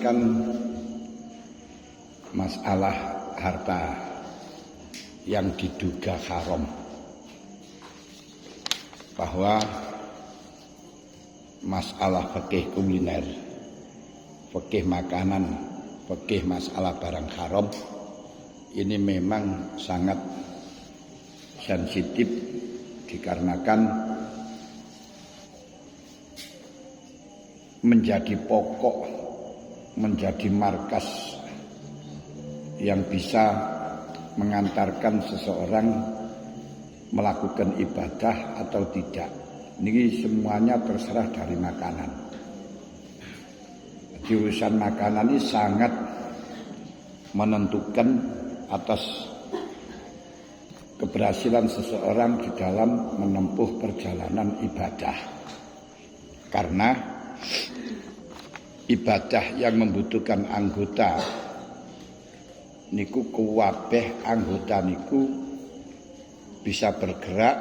menjelaskan masalah harta yang diduga haram, bahwa masalah fikih kuliner, fikih makanan, fikih masalah barang haram ini memang sangat sensitif, dikarenakan menjadi pokok, menjadi markas yang bisa mengantarkan seseorang melakukan ibadah atau tidak. Ini semuanya terserah dari makanan. Jadi urusan makanan ini sangat menentukan atas keberhasilan seseorang di dalam menempuh perjalanan ibadah. Karena ibadah yang membutuhkan anggota niku kuwabeh anggota niku bisa bergerak,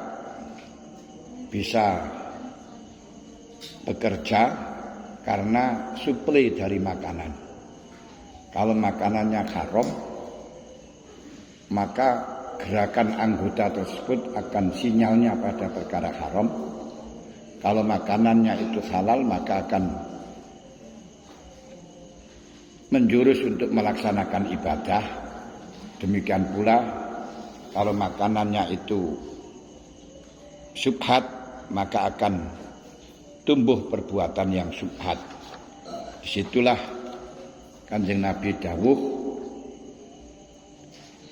bisa bekerja karena suplai dari makanan. Kalau makanannya haram, maka gerakan anggota tersebut akan sinyalnya pada perkara haram. Kalau makanannya itu halal, maka akan menjurus untuk melaksanakan ibadah. Demikian pula kalau makanannya itu syubhat, maka akan tumbuh perbuatan yang syubhat. Disitulah Kanjeng Nabi dawuh,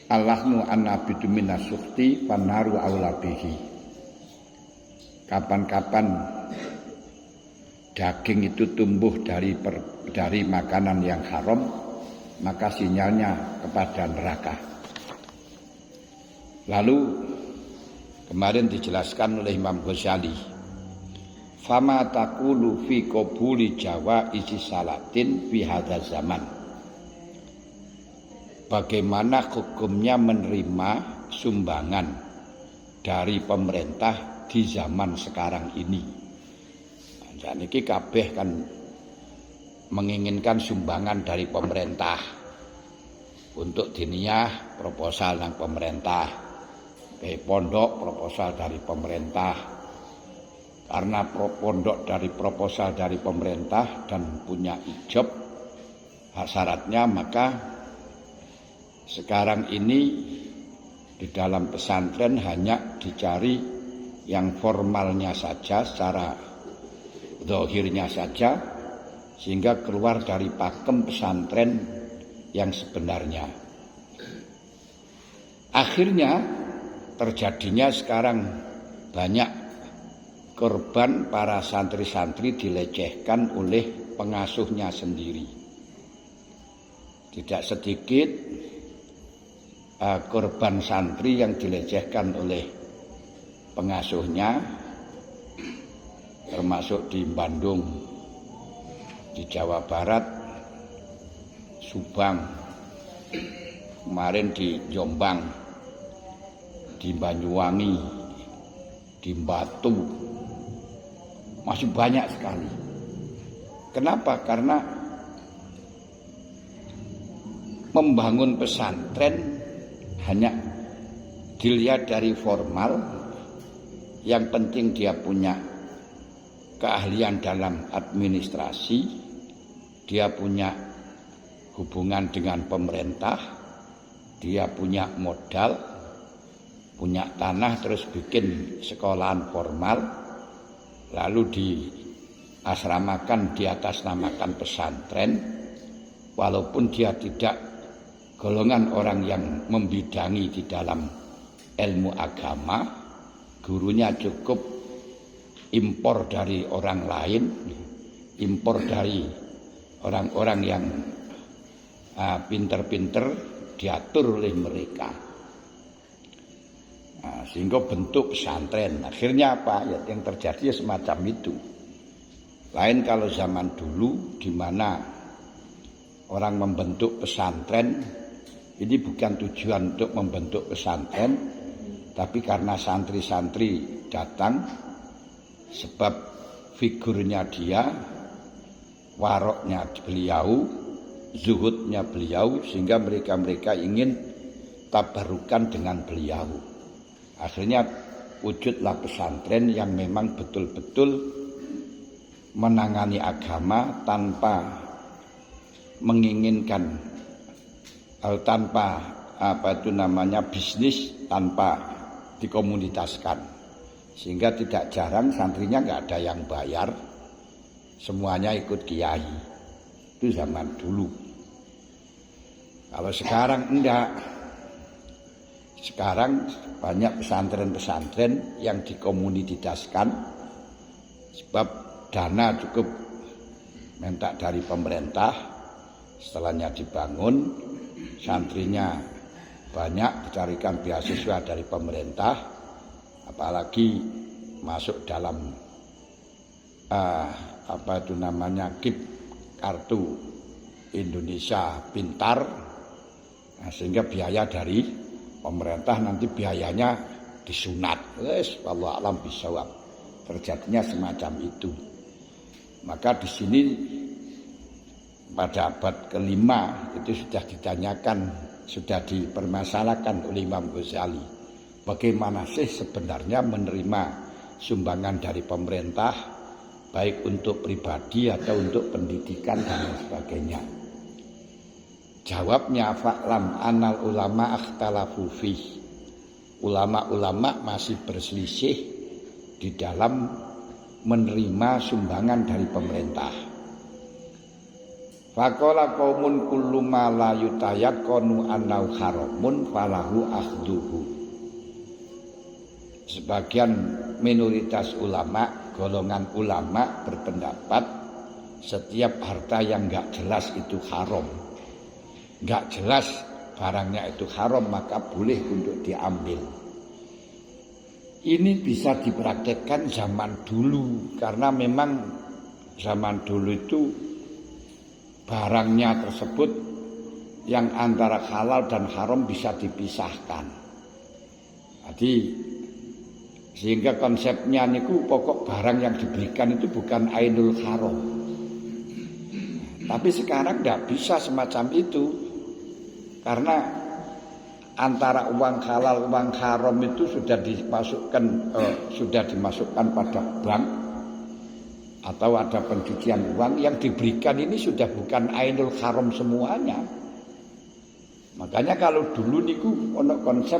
Allahmu an-nabidu minas sukti panaru aula bihi. Kapan-kapan daging itu tumbuh dari makanan yang haram, maka sinyalnya kepada neraka. Lalu kemarin dijelaskan oleh Imam Ghazali, fama taqulu fi qabuli jawa isi salatin fi hadza zaman. Bagaimana hukumnya menerima sumbangan dari pemerintah di zaman sekarang ini? Dan ini kabeh kan menginginkan sumbangan dari pemerintah untuk diniyah, proposal nang pemerintah, pondok proposal dari pemerintah. Karena pondok dari proposal dari pemerintah dan punya ijab syaratnya, maka sekarang ini di dalam pesantren hanya dicari yang formalnya saja, secara zahirnya saja, sehingga keluar dari pakem pesantren yang sebenarnya. Akhirnya terjadinya sekarang banyak korban para santri-santri dilecehkan oleh pengasuhnya sendiri. Tidak sedikit korban santri yang dilecehkan oleh pengasuhnya, termasuk di Bandung, di Jawa Barat, Subang, kemarin di Jombang, di Banyuwangi, di Batu, masih banyak sekali. Kenapa? Karena membangun pesantren hanya dilihat dari formal. Yang penting dia punya keahlian dalam administrasi, dia punya hubungan dengan pemerintah, dia punya modal, punya tanah, terus bikin sekolahan formal, lalu diasramakan, diatasnamakan pesantren, walaupun dia tidak golongan orang yang membidangi di dalam ilmu agama. Gurunya cukup impor dari orang lain, impor dari orang-orang yang pinter-pinter, diatur oleh mereka. Sehingga bentuk pesantren. Akhirnya apa? Ya, yang terjadi semacam itu. Lain kalau zaman dulu, di mana orang membentuk pesantren, ini bukan tujuan untuk membentuk pesantren, tapi karena santri-santri datang, sebab figurnya dia, waroknya beliau, zuhudnya beliau sehingga mereka ingin tabarukan dengan beliau. Akhirnya wujudlah pesantren yang memang betul-betul menangani agama tanpa menginginkan atau tanpa bisnis, tanpa dikomunitaskan, sehingga tidak jarang santrinya nggak ada yang bayar, semuanya ikut kiai. Itu zaman dulu. Kalau sekarang enggak. Sekarang banyak pesantren-pesantren yang dikomunitaskan sebab dana cukup minta dari pemerintah. Setelahnya dibangun, santrinya banyak, dicarikan beasiswa dari pemerintah, apalagi masuk dalam KIP, kartu Indonesia Pintar, nah, sehingga biaya dari pemerintah nanti biayanya disunat. Wallahu a'lam bishawab. Terjadinya semacam itu. Maka di sini pada abad kelima itu sudah ditanyakan, sudah dipermasalahkan oleh Imam Ghazali, bagaimana sih sebenarnya menerima sumbangan dari pemerintah, baik untuk pribadi atau untuk pendidikan dan sebagainya. Jawabnya, fa'lam anal ulama akhtalafu fih. Ulama-ulama masih berselisih di dalam menerima sumbangan dari pemerintah. Faqala qaumun kullu ma la yutayaqqanu annau haramun falahu akhduhu. Sebagian minoritas ulama, golongan ulama berpendapat setiap harta yang enggak jelas itu haram. Enggak jelas barangnya itu haram, maka boleh untuk diambil. Ini bisa dipraktekkan zaman dulu, karena memang zaman dulu itu barangnya tersebut yang antara halal dan haram bisa dipisahkan. Jadi sehingga konsepnya niku pokok barang yang diberikan itu bukan ainul haram. Tapi sekarang tidak bisa semacam itu, karena antara uang halal uang haram itu sudah dimasukkan pada bank, atau ada pencucian uang yang diberikan ini sudah bukan ainul haram semuanya. Makanya kalau dulu niku ono konsep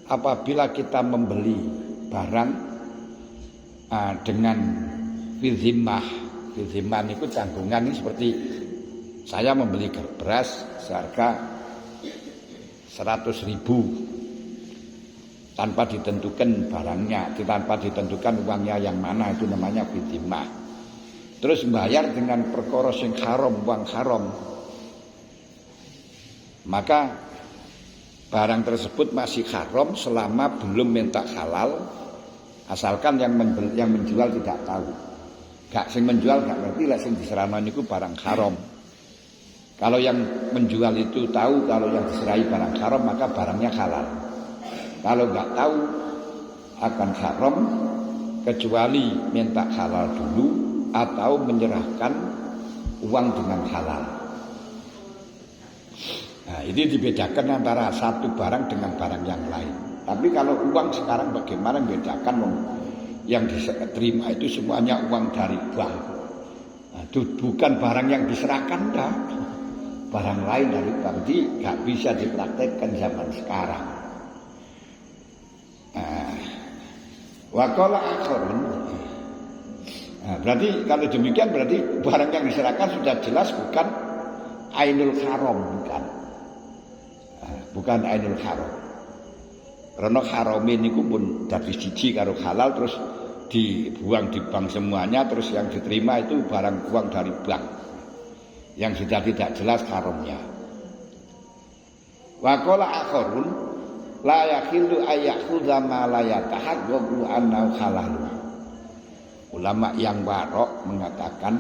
apabila kita membeli barang dengan filzimah niku tanggungan, ini seperti saya membeli beras seharga 100.000 tanpa ditentukan barangnya, tanpa ditentukan uangnya yang mana, itu namanya fitimah. Terus bayar dengan perkara sing haram, uang haram, maka barang tersebut masih haram selama belum minta halal, asalkan yang menjual tidak tahu. Gak sing menjual gak ngerti lah sing diserahno niku barang haram. Kalau yang menjual itu tahu kalau yang diserahi barang haram, maka barangnya halal. Kalau nggak tahu akan haram, kecuali minta halal dulu atau menyerahkan uang dengan halal. Nah, ini dibedakan antara satu barang dengan barang yang lain. Tapi kalau uang sekarang bagaimana membedakan? Yang diterima itu semuanya uang dari bank. Nah, itu bukan barang yang diserahkan, dah. Barang lain dari bank, jadi nggak bisa dipraktekkan zaman sekarang. Waqala akharun. Berarti kalau demikian berarti barang yang diserahkan sudah jelas bukan ainul haram, bukan ainul haram. Karena haram ini pun dari siji karo halal terus dibuang di bank semuanya, terus yang diterima itu barang uang dari bank yang sudah tidak jelas haramnya. Waqala akharun la yakhillu ayakhudha ma la yatahaqqaqu annahu halal. Ulama yang warok mengatakan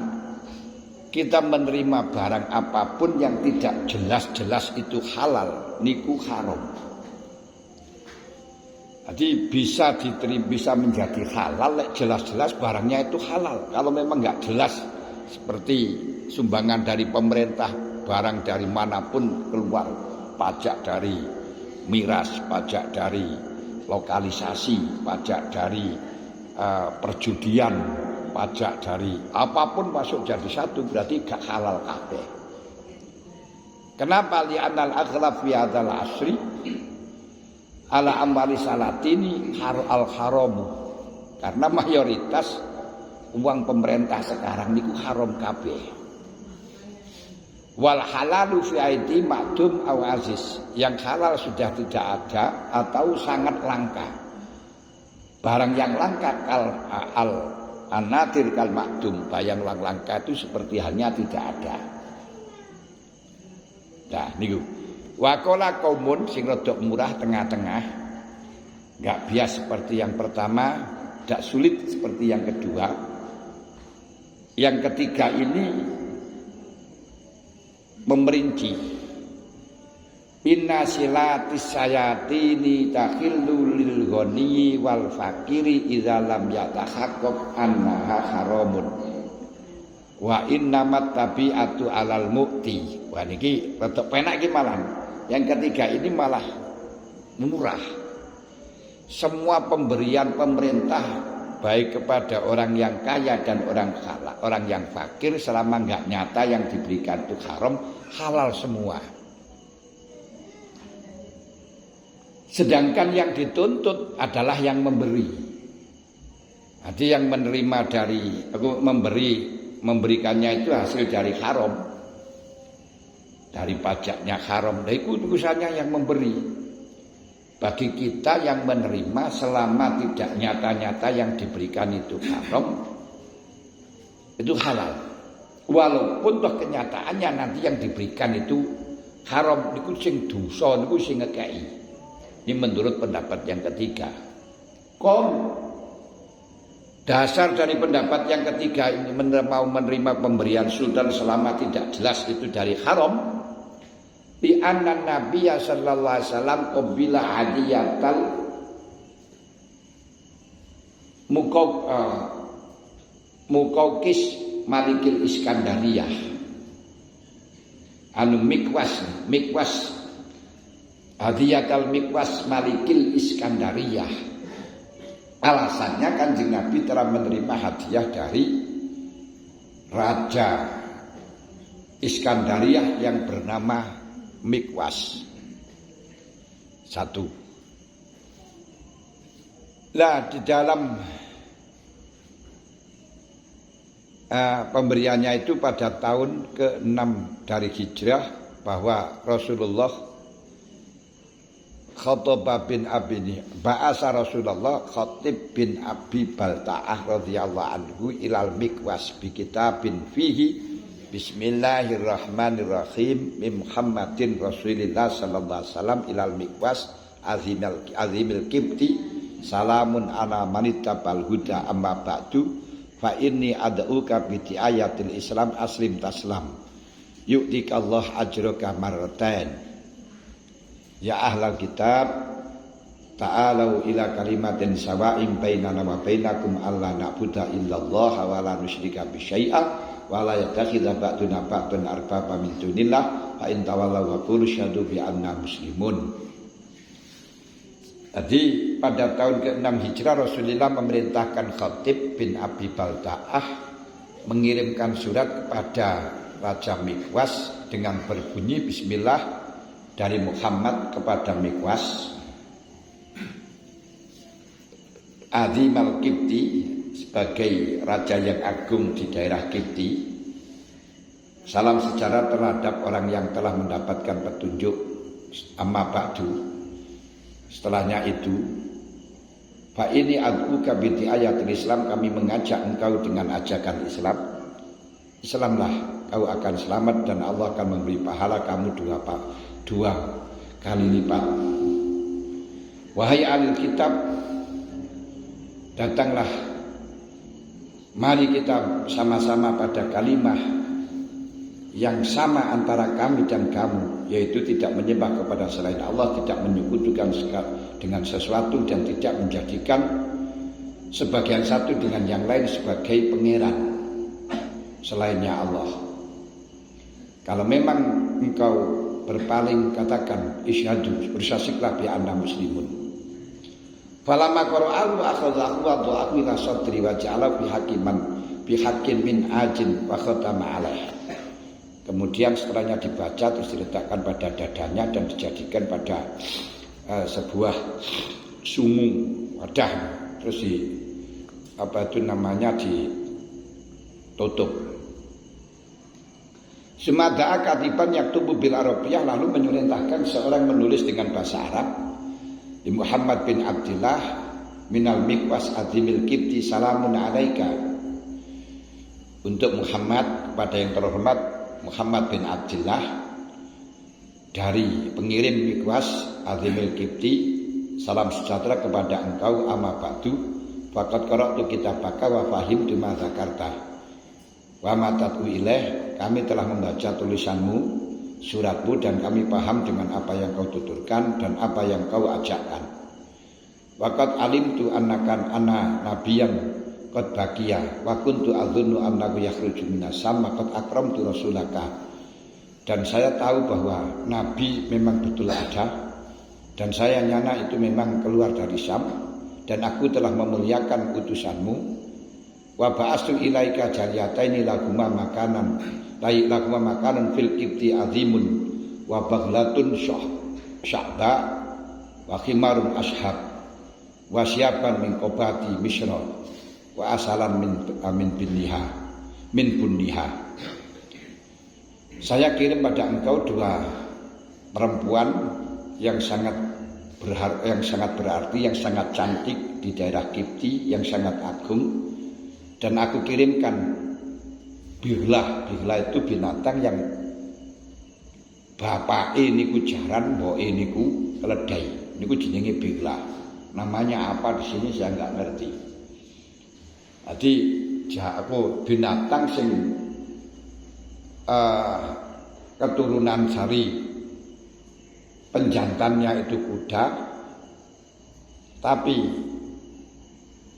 kita menerima barang apapun yang tidak jelas-jelas itu halal niku haram. Jadi bisa menjadi halal jelas-jelas barangnya itu halal. Kalau memang enggak jelas seperti sumbangan dari pemerintah, barang dari manapun keluar, pajak dari miras, pajak dari lokalisasi, pajak dari perjudian, pajak dari apapun masuk jadi satu, berarti gak halal kabeh. Kenapa? Li'anal aghlab fi hadzal asri ala amwali salatini al-haramu. Karena mayoritas uang pemerintah sekarang niku haram kabeh. Wal halalu fi aidi ma'dum aw aziz. Yang halal sudah tidak ada atau sangat langka. Barang yang langka an-nadir kal ma'dum, yang langka itu seperti halnya tidak ada. Nah niku wakola kaumun sing rodok murah tengah-tengah, enggak bias seperti yang pertama, tidak sulit seperti yang kedua. Yang ketiga ini memerinci, inna silatis sayatini takhillu lil ghani wal fakiri idza lam yatahaqqaq annaha haramun wa innamat tabi'atu alal mu'ti. Wah niki rada penak iki malah. Yang ketiga ini malah murah. Semua pemberian pemerintah baik kepada orang yang kaya dan orang yang fakir, selama enggak nyata yang diberikan itu haram, halal semua. Sedangkan yang dituntut adalah yang memberi. Jadi yang menerima dari memberikannya itu hasil dari haram, dari pajaknya haram. Nah itu urusannya yang memberi. Bagi kita yang menerima, selama tidak nyata-nyata yang diberikan itu haram, itu halal. Walaupun toh kenyataannya nanti yang diberikan itu haram, niku sing dosa, niku sing ngekei. Ini menurut pendapat yang ketiga. Dasar dari pendapat yang ketiga ini mau menerima pemberian sultan selama tidak jelas itu dari haram. Bi anna Nabiya sallallahu alaihi wasallam qabila hadiyatal Muqawqis Malikil Iskandariyah. Anu Mikwas hadiyatal Mikwas Malikil Iskandariyah. Alasannya Kanjeng Nabi telah menerima hadiah dari Raja Iskandariyah yang bernama Mikwas. Satu. Lah di dalam pemberiannya itu pada tahun ke-6 dari Hijrah, bahwa Rasulullah Khattab bin Abi Ba'asa Rasulullah Khatib bin Abi Balta'ah radhiyallahu anhu ilal Mikwas bi kitabin fihi Bismillahirrahmanirrahim min Muhammadin Rasulillah sallallahu alaihi wasallam ilal Mikwas azimil kibti salamun ala manittabal huda amma ba'du fa inni ad'uka bi ayatil Islam aslim taslam yu'tikallah ajraka marratain. Ya ahlal kitab ta'alau ila kalimatin sawa'in bainana wa bainakum alla na'budu illallah wa la nusyrika bi syai'a wa la yattakhidha ba'duna ba'dan arbaba min dunillah fa in tawallaw faqulu syahadu bi anna muslimun. Jadi pada tahun ke-6 Hijrah Rasulullah memerintahkan Khatib bin Abi Balta'ah mengirimkan surat kepada Raja Mikwas dengan berbunyi bismillah dari Muhammad kepada Mikwas Azimal Kipti sebagai raja yang agung di daerah Kipti. Salam sejahtera terhadap orang yang telah mendapatkan petunjuk amma ba'du. Setelahnya itu fa ini ad'uka bi ayatil Islam, kami mengajak engkau dengan ajakan Islam. Islamlah kau akan selamat dan Allah akan memberi pahala kamu dua kali lipat. Wahai ahli kitab, datanglah, mari kita sama-sama pada kalimah yang sama antara kami dan kamu, yaitu tidak menyembah kepada selain Allah, tidak menyekutukan dengan sesuatu, dan tidak menjadikan sebagian satu dengan yang lain sebagai pangeran selainnya Allah. Kalau memang engkau berpaling, katakan isyhadu, bersaksilah bi anna muslimun. Falamma qara'ahu akhadhahu wa dha'ahu ila sadri wa ja'ala bihaqqin min ajin wa khatama alaih. Kemudian setelahnya dibaca terus diletakkan pada dadanya dan dijadikan pada sebuah sumung wadah, terus ditutup. Sumada'a katiban yaktubu bil Arabiyah, lalu memerintahkan seorang menulis dengan bahasa Arab di Muhammad bin Abdillah minal Mikwas Adhimil Kipti salamun alaika, untuk Muhammad, kepada yang terhormat Muhammad bin Abdillah dari pengirim Mikwas Adhimil Kipti, salam sejahtera kepada engkau, amma ba'du faqad qara'tu kitabaka wa fahimtu ma dzakarta wa ma tad'u ilaih, kami telah membaca tulisanmu, suratmu, dan kami paham dengan apa yang kau tuturkan dan apa yang kau ajakkan. Waqad alimtu annakan ana nabiyan qad baqiya wa kuntu adzunnu annahu yakhruju minas sama qad akramtu rasulaka, dan saya tahu bahwa nabi memang betul ada, dan saya nyana itu memang keluar dari Syam, dan aku telah memuliakan utusanmu. Wa ba'astu ilaika jariyataini lahuma makanan fil qibti azimun wa baghlatun sya'ba wa khimarun ashab wa syaban min qobati misra wa asalan min bunniha. Saya kirim pada engkau dua perempuan yang sangat berarti, yang sangat cantik di daerah Kipti, yang sangat agung. Dan aku kirimkan bihlah itu binatang yang bapak niku jaran, mbok niku keledai, niku jenenge bihlah. Namanya apa di sini saya nggak ngerti. Jadi aku binatang sing keturunan sari, penjantannya itu kuda, tapi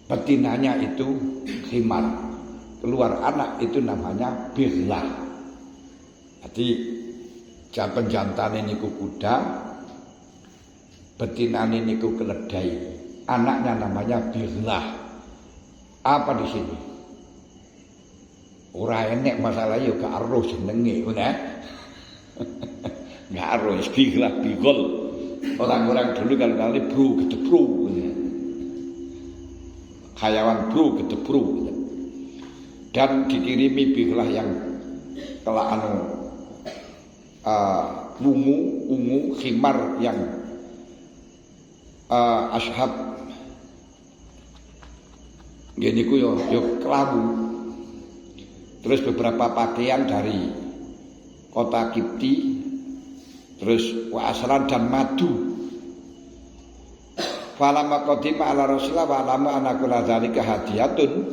betinanya itu khimar, keluar anak itu namanya bihlah. Jadi penjantane niku kuda, betinane niku keledai, anaknya namanya bihlah. Apa di sini? Ora enek masalah yo gak ero jenenge, ngono. Gak ero bihlah bigol. Orang-orang dulu kali-kali bro gedebro. Hayawan bro gedebro, dan dikirimi bihlah yang telah ungu khimar yang ashab gini ku yo kelabu, terus beberapa pakaian dari kota Kipti, terus wasalan dan madu. Falamma qadima ala Rasulillah wa alama anakula dzalika hadiyatun,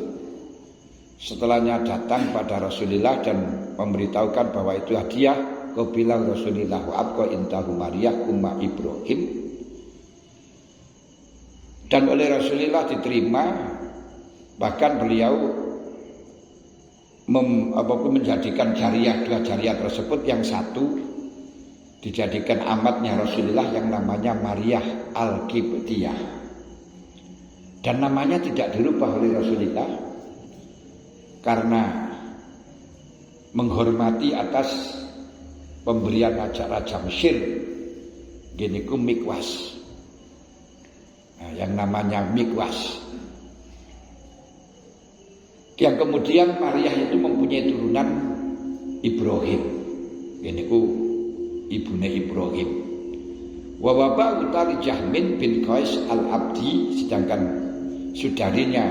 setelahnya datang pada Rasulullah dan memberitahukan bahwa itu hadiah, qabila Rasulillah wa abqa intahu Maryah umma Ibrahim, dan oleh Rasulullah diterima, bahkan beliau menjadikan dua jariyah tersebut, yang satu dijadikan amatnya Rasulullah yang namanya Maryah Al-Qibtiyah, dan namanya tidak dirubah oleh Rasulullah karena menghormati atas pemberian Raja Mesir geniku Mikwas. Nah, yang namanya Mikwas, yang kemudian Maryah itu mempunyai turunan Ibrahim, geniku ibune Ibrahim. Wa waba utari Jahmin bin Qais al-Abdi, sedangkan saudarinya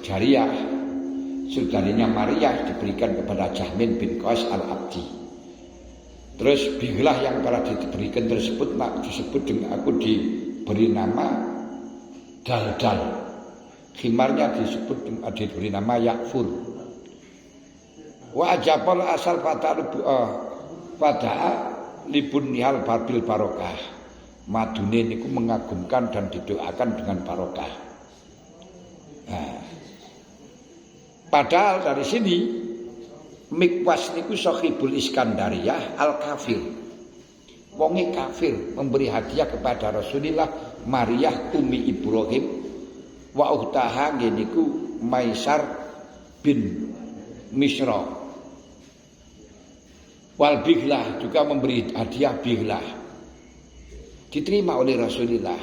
jariyah, saudarinya Maryah diberikan kepada Jahmin bin Qais al-Abdi. Terus bihlah yang telah diberikan tersebut disebut dengan aku diberi nama Daldal. Khimarnya diberi nama Yakfur. Wa ajabal asal Fada'a libun nihal barbil barokah, madune niku mengagumkan dan didoakan dengan barokah. Nah, padahal dari sini Mikwas niku sahibul Iskandariyah al-kafir. Wonge kafir memberi hadiah kepada Rasulullah Maryah Ummi Ibrahim wa ukhtaha niku Maisar bin Misra. Wal Bihlah juga memberi hadiah Bihlah. Diterima oleh Rasulullah.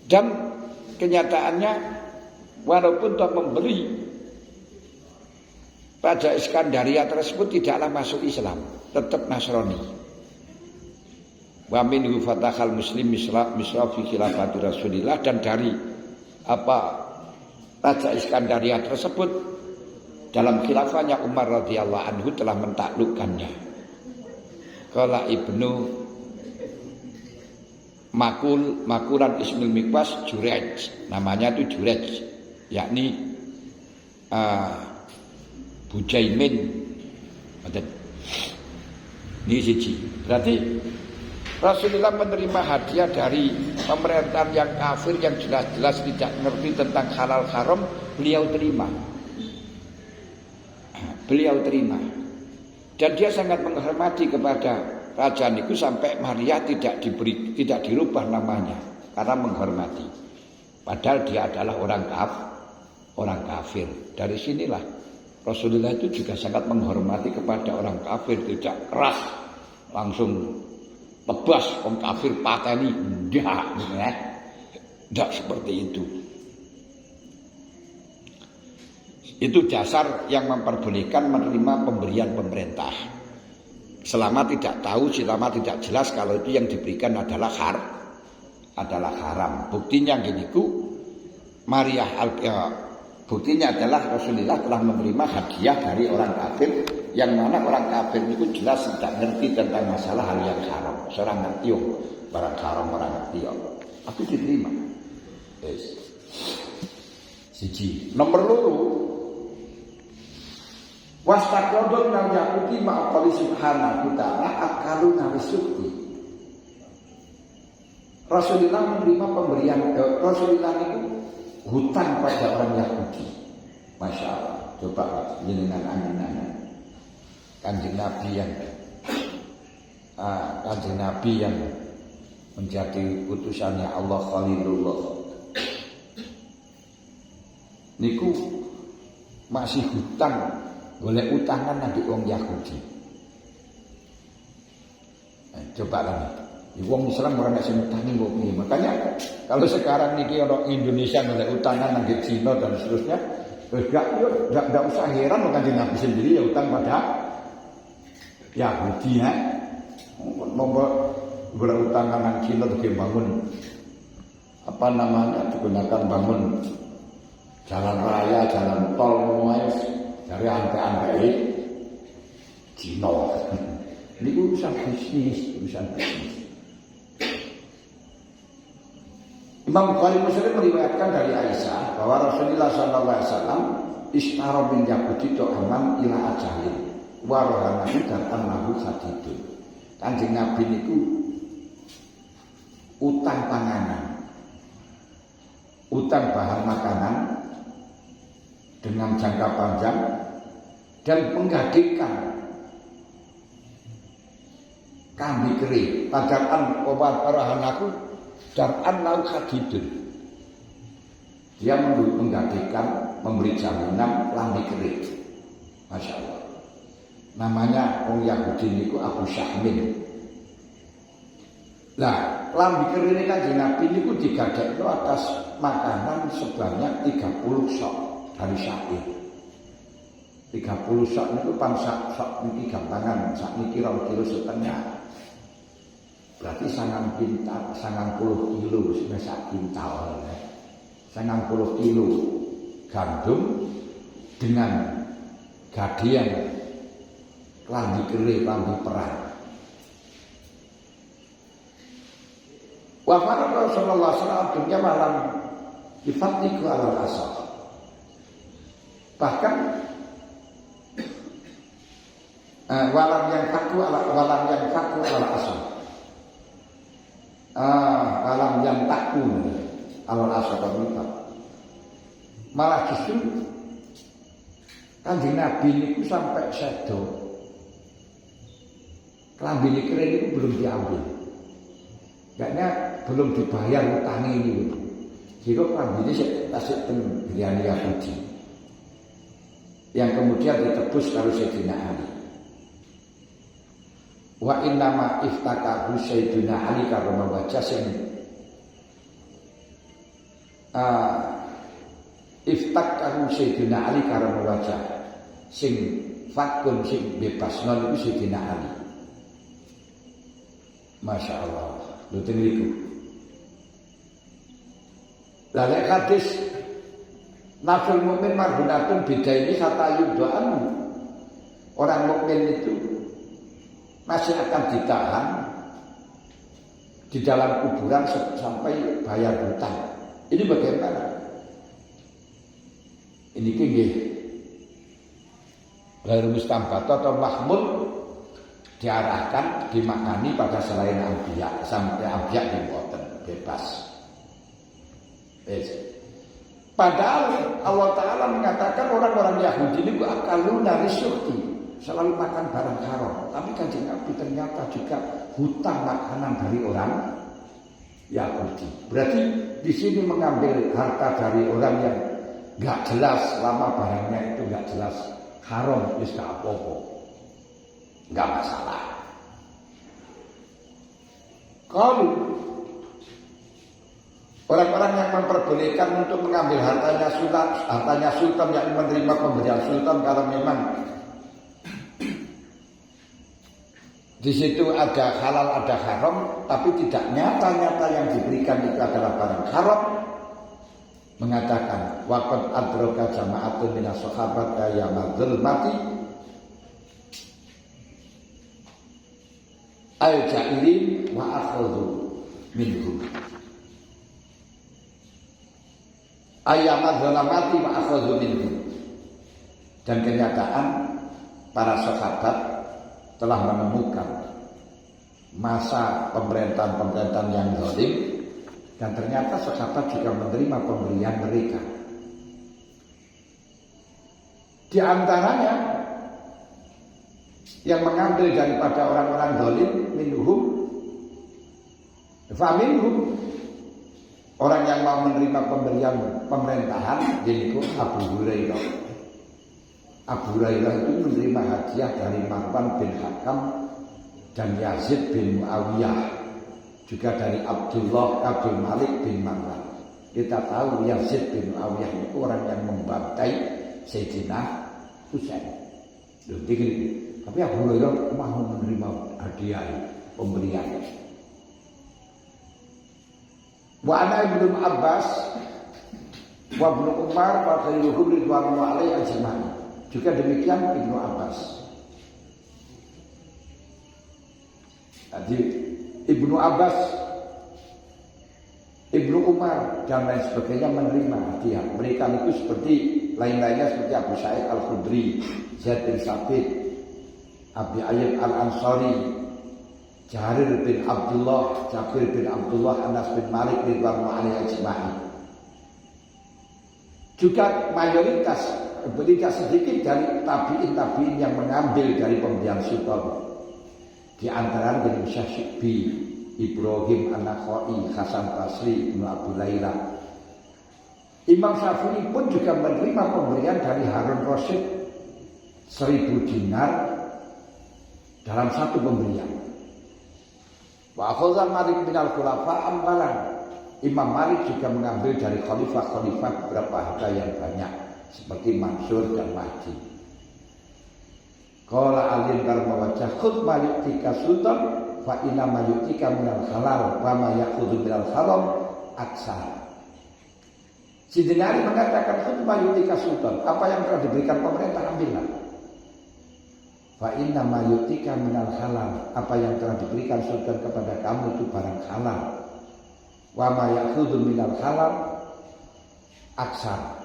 Dan kenyataannya walaupun telah memberi Raja Iskandaria tersebut tidaklah masuk Islam, tetap Nasrani. Wa minhu fatahal muslim misra fi khilafati Rasulillah, dan dari Raja Iskandaria tersebut dalam khilafahnya Umar radhiyallahu anhu telah mentaklukkannya. Qala Ibnu Makulan Ismul Mikwas Jurej, namanya itu Jurej, yakni Bujaimin. Ini siji. Berarti Rasulullah menerima hadiah dari pemerintahan yang kafir yang jelas-jelas tidak mengerti tentang halal haram, beliau terima. Beliau terima. Dan dia sangat menghormati kepada raja niku sampai Maria tidak dirubah namanya karena menghormati. Padahal dia adalah orang kafir. Dari sinilah Rasulullah itu juga sangat menghormati kepada orang kafir, tidak keras langsung tebas orang kafir pateni, tidak seperti itu. Itu dasar yang memperbolehkan menerima pemberian pemerintah. Selama tidak tahu, selama tidak jelas kalau itu yang diberikan adalah haram. Buktinya giniku, buktinya adalah Rasulullah telah menerima hadiah dari orang kafir, yang mana orang kafir itu jelas tidak ngerti tentang masalah hal yang haram. Seorang ngerti barang haram orang ngerti aku diterima. Yes. Siji. Nomor 2, wastaqrodon nang yakuti ma'aqali subhanahu ta'ala akalu narisukti. Rasulullah menerima pemberian Rasulullah itu hutang pada orang Yahudi. Masya Allah. Coba jenengan angan-angan Kanjeng Nabi yang menjadi utusannya Allah Khalilullah niku masih hutang, boleh utangan nanti wong Yahudi. Coba lagi, wong Islam orang nggak semutangi kok. Makanya kalau sekarang niki orang Indonesia boleh utangan nanti Cina dan seterusnya, enggak usah heran Kanjeng Nabi sendiri ya utang pada Yahudi ya. Boleh utangan nang Cina untuk bangun digunakan bangun jalan raya, jalan tol semuanya dari ante-ante Cina. Ini urusan bisnis. Imam Bukhari Muslim meriwayatkan dari Aisyah bahwa Rasulullah SAW ishtara bin Yahudi to'aman ila ajalin warahanahu dan annahu sadidun. Kanjeng Nabi niku utang panganan, utang bahan makanan dengan jangka panjang dan menggadaikan kambing kering padaan obat arahanaku dan annahu sadidun. Dia menggadaikan, memberi jaminan lambi kering. Masya Allah. Namanya orang Yahudi niku Abu Syahmin. Nah, lambi kering ini kan Nabi niku digadekno atas makanan sebanyak 30 sok dari syair. 30 sok niku pan sok niki gampangan, sak niki 2,5 kilo. Berarti 90 kilo wis sak kintal. 90 kilo gandum dengan gadian lambi kering, lambi perang. Wa farqa Rasulullah SAW dunia malam difatiku alal asal. Bahkan walam yang faku alal asal. Walam yang taku alal asal. Malah justru Kanjeng Nabi niku sampai sedo. Klambi keren itu belum diambil. Karena belum dibayar utang ini. Jika klambi ini saya kasih pemberian Yahudi. Yang kemudian ditebus kalau Sayyidina Ali. Wa innama iftakahu Sayyidina Ali karena wajah sing iftakahu Sayyidina Ali karena wajah sing fakun sing bebas non itu Sayyidina Ali. Masya Allah. Luten niku. Lalu hadis nafsul mukmin marhunatun bidaini kata yudha'an. Orang mukmin itu masih akan ditahan di dalam kuburan sampai bayar hutang. Ini bagaimana? Ini nggih ghairu mustambat atau mahmud diarahkan dimaknani pada selain anbiya sampai anbiya diboten bebas. Padahal Allah Ta'ala mengatakan orang-orang Yahudi ini akaluna risyuhti, selalu makan barang haram. Tapi Kanjeng Nabi ternyata juga hutang makanan dari orang Yahudi. Berarti di sini mengambil harta dari orang yang nggak jelas, lama barangnya itu nggak jelas haram, wis gak apa-apa, nggak masalah. Kalau orang-orang yang memperbolehkan untuk mengambil hartanya sultan yang menerima pemberian sultan kalau memang di situ ada halal ada haram, tapi tidak nyata-nyata yang diberikan itu adalah barang haram, mengatakan waqad adraka jama'atun minas sahabat ayyamadul mati al-ja'ilin wa akhadhu minhum ayyamadul mati wa akhadhu minhum. Dan kenyataan para sahabat telah menemukan masa pemerintahan yang zalim, dan ternyata sahabat juga menerima pemberian mereka. Di antaranya yang mengambil daripada orang-orang zalim minhum faminhum, orang yang mau menerima pemberian pemerintahan yaitu Abu Hurairah. Abu Hurairah itu menerima hadiah dari Marwan bin Hakam dan Yazid bin Muawiyah, juga dari Abdul Malik bin Marwan. Kita tahu Yazid bin Muawiyah itu orang yang membantai Sayyidina Husain. Tapi Abu Hurairah mau menerima hadiah pemberian. Wa ana Ibnu Abbas wa Ibnu Umar wa khairuhum ridwanu alaihi ajma'in. Juga demikian Ibnu Abbas. Jadi Ibnu Abbas, Ibnu Umar dan lain sebagainya menerima hadiah. Mereka itu seperti lain-lainnya seperti Abu Sa'id Al-Khudri, Zaid bin Sabit, Abi Ayyub Al-Ansari, Jarir bin Abdullah, Jabir bin Abdullah, Anas bin Malik ridwanu alaihi ajma'in. Juga mayoritas, tidak sedikit dari tabi'in yang mengambil dari pemberian sultan. Di antara dari Syekh Ibrahim An-Nakhai, Hasan Basri, Ibnu Abu Laila. Imam Syafi'i pun juga menerima pemberian dari Harun Rasyid 1000 dinar dalam satu pemberian. Wa akhadha Malik bin al-Khulafa ambalan. Imam Malik juga mengambil dari khalifah-khalifah beberapa harta yang banyak seperti Mansur dan Mahdi. Qala alim karma wajah khudh ma yu'tika sultan fa inna ma yu'tika minal halal wa ma ya'khudhu minal haram aksar. Sayyidina Ali mengatakan khudh ma yu'tika sultan, apa yang telah diberikan pemerintah ambillah. Fa inna ma yu'tika minal halal, apa yang telah diberikan sultan kepada kamu itu barang halal. Wa ma ya'khudhu minal halal aksar.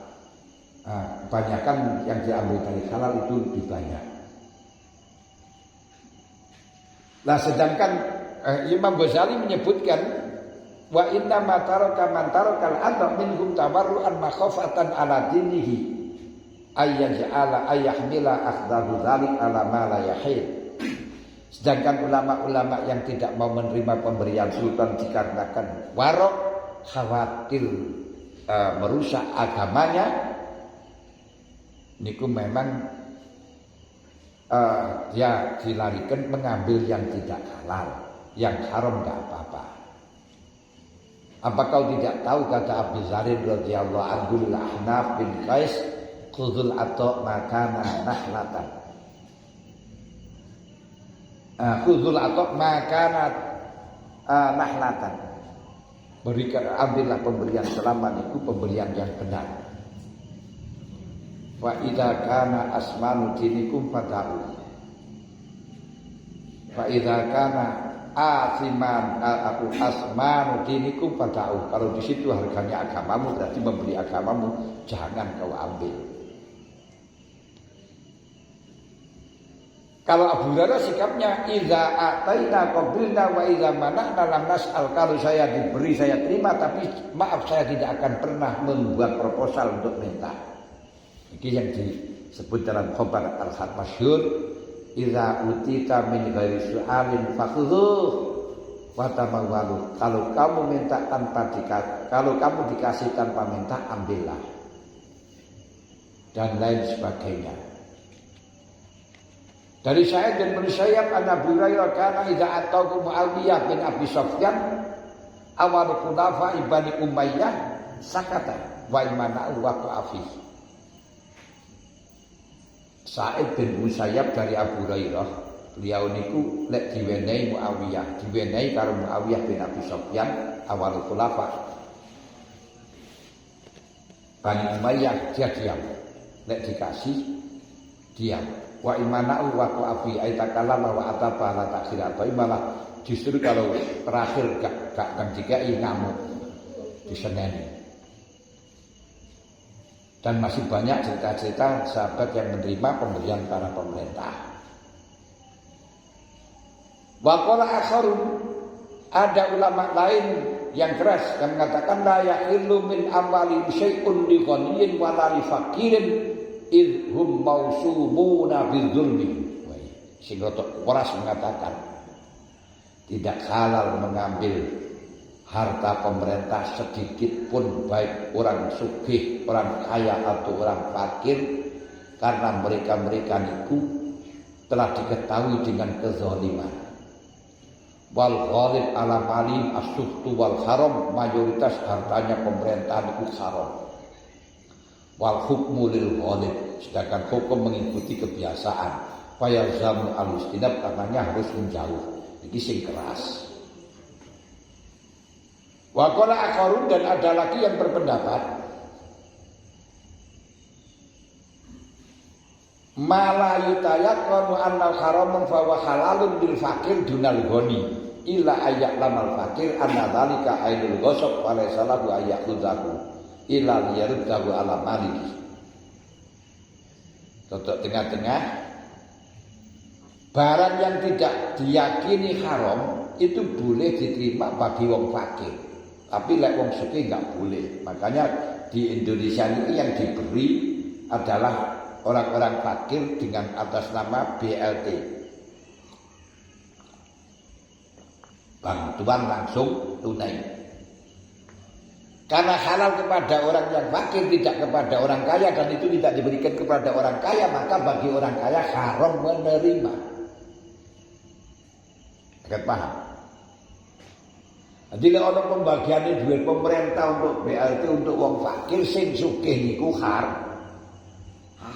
Kebanyakan yang diambil dari halal itu lebih banyak. Nah, sedangkan Imam Ghazali menyebutkan wa inna ma taraka man tarakal adab minhum tawarru'an makhafatan ala dinihi ayyaj'ala ayyahmila akhdahu dzalik ala ma la yahil. Sedangkan ulama-ulama yang tidak mau menerima pemberian sultan dikarenakan warok, khawatir merusak agamanya, niku memang dia dilarikan mengambil yang tidak halal, yang haram enggak apa-apa. Apa kau tidak tahu kata Abu Zarin radhiyallahu anhu lil Ahnaf bin Qais, khudhul ato makana nahlatan. Khudhul ato makana nahlatan. Berikan, ambillah pemberian selama itu pemberian yang benar. Wa idza kana asmanu dinikum fada'u. Fa idza kana asiman aku asmanu dinikum fada'u. Kalau di situ harganya agamamu, berarti membeli agamamu, jangan kau ambil. Kalau Abu Hurairah sikapnya idza ataina qabilna wa idza mana'na lam nas'al. Kalau saya diberi saya terima, tapi maaf saya tidak akan pernah membuat proposal untuk minta. Ini yang disebut dalam khobar al-had masyhur, idza utita min ghairi su'alin fakhudhuh wa tamawwalu. Kalau kamu minta tanpa kalau kamu dikasih tanpa minta, ambillah. Dan lain sebagainya. Dari Sa'id bin Musayyab an Abu Hurairah kana idza atauku Muawiyah bin Abi Sufyan awal khulafa ibani Umayyah sakata wa imana'u wa qafi. Sa'id bin Musayyab dari Abu Hurairah, beliau niku lek diwenehi Muawiyah, diwenehi karo Muawiyah bin Abi Sufyan awal khulafa Bani Umayyah, dia diam. Lek dikasih diam. Wa imana'u wa qafi aitakallama wa ataba la takhira. Tapi malah justru kalau terakhir gak dikai ngamuk, diseneni. Dan masih banyak cerita-cerita sahabat yang menerima pemberian para pemerintah. Wa qala akharun, ada ulama lain yang keras yang mengatakan la ya'illu min amwali syai'un li ghaniyin wa la li faqirin idhum mausumuna bidzulmi. Sing rotok keras mengatakan tidak halal mengambil harta pemerintah sedikit pun, baik orang sugih, orang kaya atau orang fakir, karena mereka-mereka itu telah diketahui dengan kezaliman. Wal ghalib ala malim as-suhtu wal haram, mayoritas hartanya pemerintah itu haram. Wal hukmu lil ghalib, sedangkan hukum mengikuti kebiasaan. Fayalzamu al-istinab, karenanya harus menjauh. Ini sing keras. Wa qala akharun, dan ada lagi yang berpendapat mala yutayaqanu annal haramun fa wa halalun bil fakir dunal ghani illa ayya'lamal fakir anna dzalika ainul ghasab wa laysa lahu ayyakhudahu illa liyaruddahu ala maliki. Totok tengah-tengah, barang yang tidak diyakini haram itu boleh diterima bagi wong fakir, tapi lek wong sugih enggak boleh. Makanya di Indonesia ini yang diberi adalah orang-orang fakir dengan atas nama BLT, bantuan langsung tunai. Karena halal kepada orang yang fakir, tidak kepada orang kaya, dan itu tidak diberikan kepada orang kaya, maka bagi orang kaya haram menerima. Agak paham? Jadi kalau pembagian duit pemerintah untuk BLT untuk wong fakir sing sugih niku haram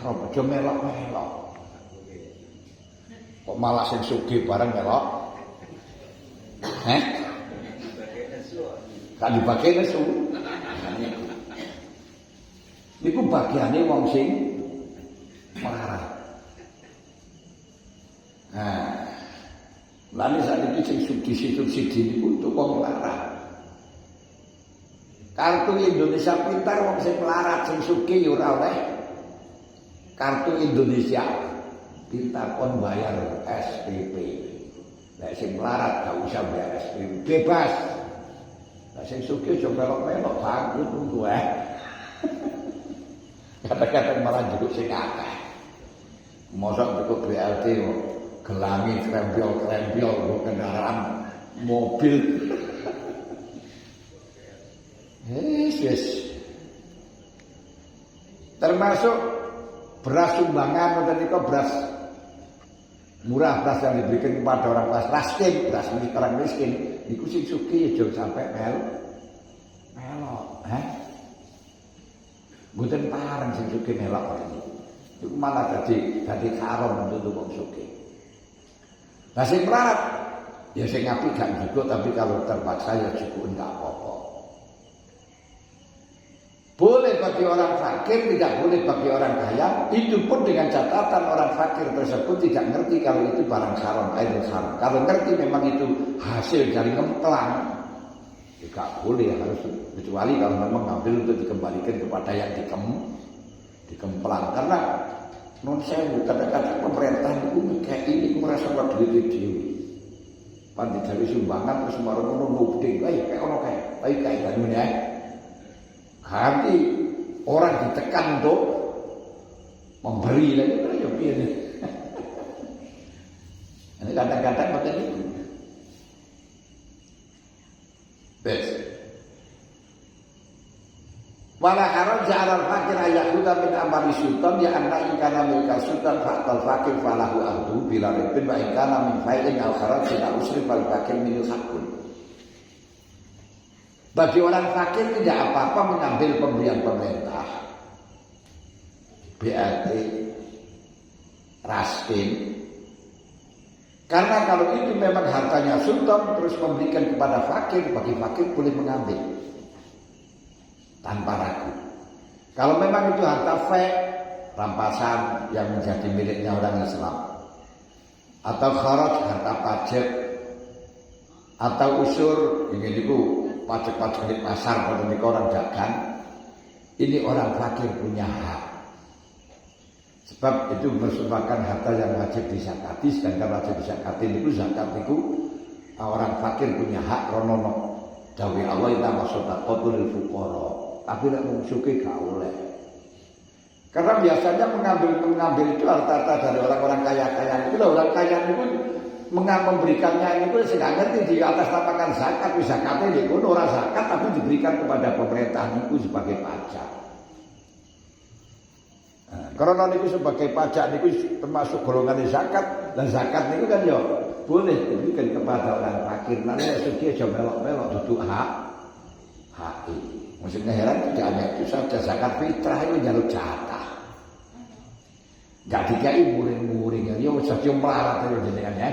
aja melok-melok. Kok malah sing sugih bareng melok? Kan dibagi nesu. Niku bagiane wong sing melarat. Nah, lalu saat itu sing subsidi niku untuk wong melarat. Kartu Indonesia Pintar wong sing melarat, sing sugih ya ora oleh. Kartu Indonesia Pintar kon bayar SPP. Nek sing melarat gak usah bayar SPP, bebas. Nek sing sugih aja melok-melok bangkrut ngono. Kadang-kadang malah njupuk sing akeh. Mosok njupuk BLT kok gelangi krempil-krempil nggo kendaraan mobil. Yes. Termasuk beras sumbangan dan itu beras murah, beras yang diberikan kepada orang miskin, beras milik orang miskin. Iku sing sugih aja sampai melok, mboten pareng sing sugih melok iki. Iku malah dadi haram untuk wong sugih. Lah sing melarat ya sing apik gak cukup, tapi kalau terpaksa ya cukup enggak apa-apa. Boleh bagi orang fakir, tidak boleh bagi orang kaya. Itu pun dengan catatan orang fakir tersebut tidak ngerti kalau itu barang haram, aidul haram. Kalau ngerti memang itu hasil dari ngemplang, ya gak boleh, harus kecuali kalau memang ngambil untuk dikembalikan kepada yang dikemplang. Karena non sewu kadang-kadang pemerintah itu kayak ini merasa duit dewi. Pandi dari sumbangan terus marung nubding, kayak ono kayak dunia. Hati orang ditekan untuk memberi lagi ya piye. Ini kadang-kadang macam itu. Bes. Wala haraja 'alal fakir ayahuda min amali sultan ya anna in kana milka sultan fa'al fakir falahu ahdu bila ribin wa in kana min fa'in al kharaj la usri fal fakir min hakun. Bagi orang fakir tidak apa-apa mengambil pemberian pemerintah, BLT, Raskin. Karena kalau itu memang hartanya sultan terus memberikan kepada fakir, bagi fakir boleh mengambil tanpa ragu. Kalau memang itu harta fake, rampasan yang menjadi miliknya orang Islam, atau kharaj harta pajak, atau usur ini itu pajak-pajak di pasar pada orang dagang, ini orang fakir punya hak. Sebab itu merupakan harta yang wajib disakati, sedangkan wajib disakati itu zakat itu orang fakir punya hak ronono. Dawi Allah itu maksudnya qatul fuqara. Tapi nek wong sugih gak oleh. Karena biasanya mengambil itu harta-harta dari orang-orang kaya-kaya itu, orang kaya itu memberikannya itu tidak ngerti di atas namakan zakat, zakatnya di kono ora zakat tapi diberikan kepada pemerintah itu sebagai pajak. Karena itu sebagai pajak itu termasuk golongan zakat, dan zakat itu kan ya boleh diberikan kepada orang fakir. Nanti sugih aja melok-melok duduk hak. Maksudnya heran tidak hanya itu saja, zakat fitrah itu jalur jatah. Gak dikai muring-muring ya jadi melarat itu jenengan ya.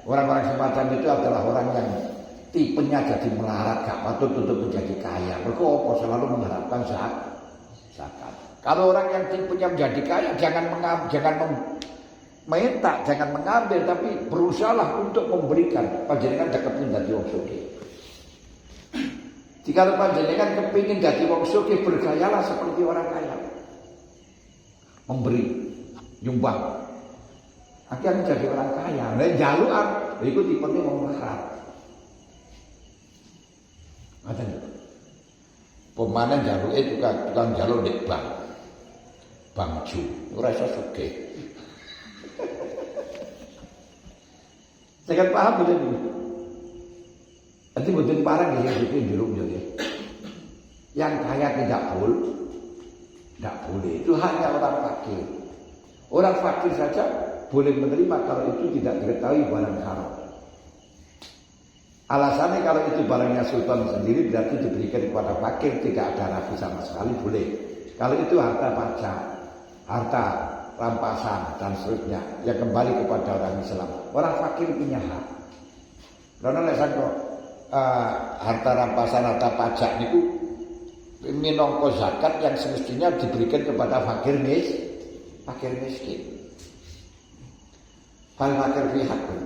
Orang-orang semacam itu adalah orang yang tipenya jadi melarat, gak patut untuk menjadi kaya. Mereka selalu mengharapkan zakat. Kalau orang yang tipenya menjadi kaya, jangan minta, jangan mengambil, tapi berusahalah untuk memberikan. Panjenengan dekatnya jadi wong sugih. Jika panjenengan kepingin jadi wong sugih, bergayalah seperti orang kaya. Memberi, nyumbang. Akhirnya jadi orang kaya. Nah, jaluan itu tipenya wong melarat. Ngoten lho. Pemanen jaluke tukang jaluk nek bangju. Ora iso sugih. Saya paham betul ini. Nanti betul parang ya sugih jeruk ya. Yang kaya tidak boleh. Itu hanya orang fakir. Orang fakir saja boleh menerima kalau itu tidak diketahui barang haram. Alasannya kalau itu barangnya sultan sendiri berarti diberikan kepada fakir, tidak ada ragu sama sekali, boleh. Kalau itu harta pajak, harta rampasan dan seterusnya yang kembali kepada orang Islam, orang fakir punya hak. Karena kok harta rampasan, harta pajak itu minangka zakat yang semestinya diberikan kepada fakir miskin. Fal fakir fi haqqin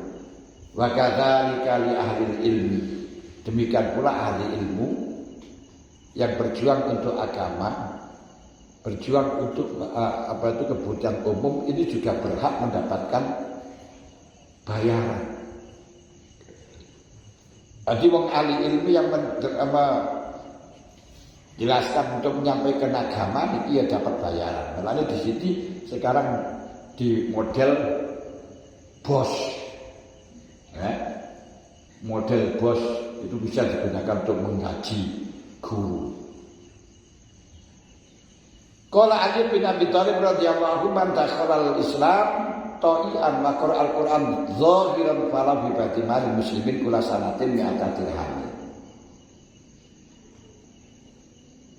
wa kadzalika li ahli ilmi. Demikian pula ahli ilmu yang berjuang untuk agama, berjuang untuk kebutuhan umum, ini juga berhak mendapatkan bayaran. Jadi wong ahli ilmu yang jelaskan untuk menyampaikan agama ini ya dapat bayaran. Makanya di sini sekarang di model bos, ya, model bos itu bisa digunakan untuk menggaji guru. Qala Ali bin Abi Thalib radhiyallahu man dakhala al-Islam ta'ian wa qara al-Qur'an zahiran fala bi batinal muslimin kula sanatin mi'ata dirham.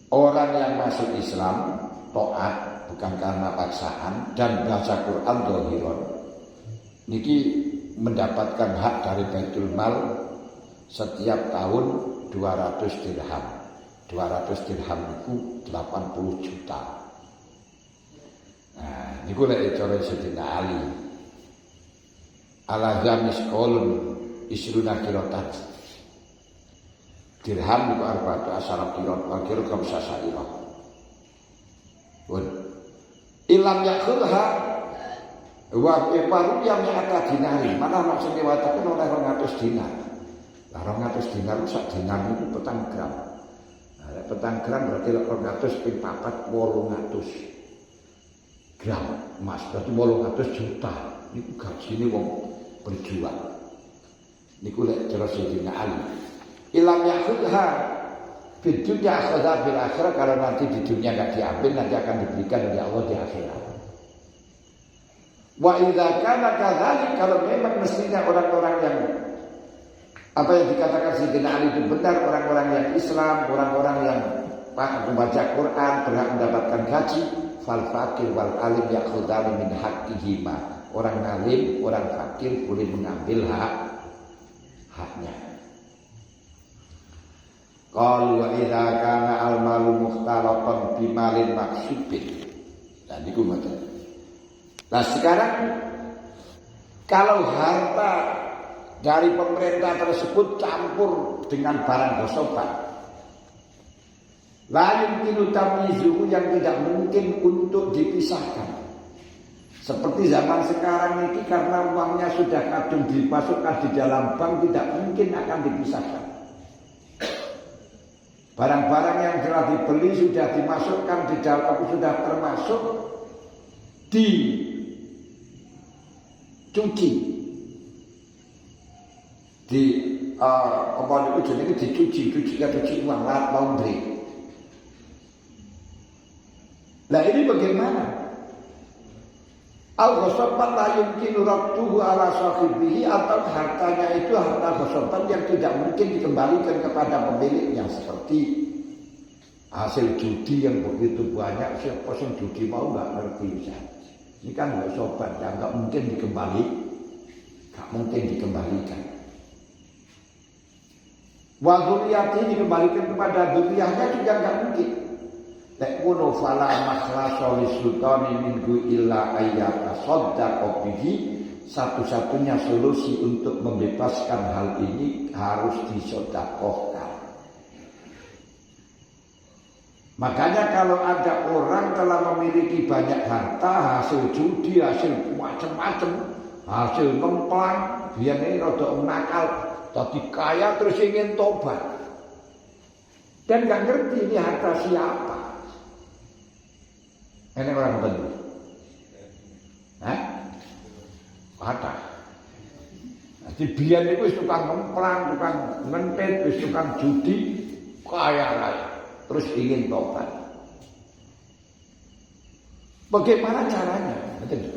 Orang yang masuk Islam taat bukan karena paksaan dan baca Quran zahiran niki mendapatkan hak dari Baitul Mal setiap tahun 200 dirham. 200 dirham itu 80 juta. Nah, niku lek cara Sayyidina Ali. Ala zamis qaulun isruna qiratan. Dirham niku arba'atu asyara qirat wa qiratan sasaira. Pun ilam yakhulha wa ifaru yang nyata dinari. Mana maksudnya wataken oleh 200 dinar. Lah 200 dinar sak dinar niku 4 gram. Nah, 4 gram berarti 200 ping 4 800 gram emas, berarti 800 juta. Niku gajine wong berjuang. Niku lek cara Sayyidina Ali. Ilam yakhudha fid dunya akhadha bil akhirah, kalau nanti di dunia enggak diambil nanti akan diberikan oleh Allah di akhirat. Wa idza kana kadzalik, kalau memang mestinya orang-orang yang apa yang dikatakan Sayyidina Ali itu benar, orang-orang yang Islam, orang-orang yang membaca Quran berhak mendapatkan gaji, fal fakir wal alim yakhudani min haqqihima. Orang alim, orang fakir boleh mengambil haknya. Qalu wa idza kana al malu mukhtalatan bi malin maksubin. Nah niku ngoten. Nah sekarang kalau harta dari pemerintah tersebut campur dengan barang gosokan, lain kinu tamyizuhu, yang tidak mungkin untuk dipisahkan. Seperti zaman sekarang ini, karena uangnya sudah kadung dimasukkan di dalam bank, tidak mungkin akan dipisahkan. Barang-barang yang telah dibeli sudah dimasukkan di dalam, sudah termasuk dicuci, apa itu jenisnya dicuci uang, laundry. Nah ini bagaimana? Al-ghasaban la yumkinu radduhu ala sahibihi, atau hartanya itu harta ghasaban yang tidak mungkin dikembalikan kepada pemiliknya, seperti hasil judi yang begitu banyak. Siapa yang judi mau nggak ngerti ya. Ini kan ghasaban yang nggak mungkin dikembalikan. Wa dzurriyyati, dikembalikan kepada dzurriyyahnya juga nggak mungkin. Lek kuno fala makhlasa lisultani minhu illa ayyata saddaqa bihi, satu-satunya solusi untuk membebaskan hal ini harus disedekahkan. Makanya kalau ada orang telah memiliki banyak harta, hasil judi, hasil macam-macam, hasil ngemplang, dia ini rada nakal, tapi kaya terus ingin tobat, dan nggak ngerti ini harta siapa. Ini orang benar. Kata. Jadi biar itu tukang ngemplang, tukang ngentet, tukang judi, kaya. Terus ingin tobat. Bagaimana caranya? Betul.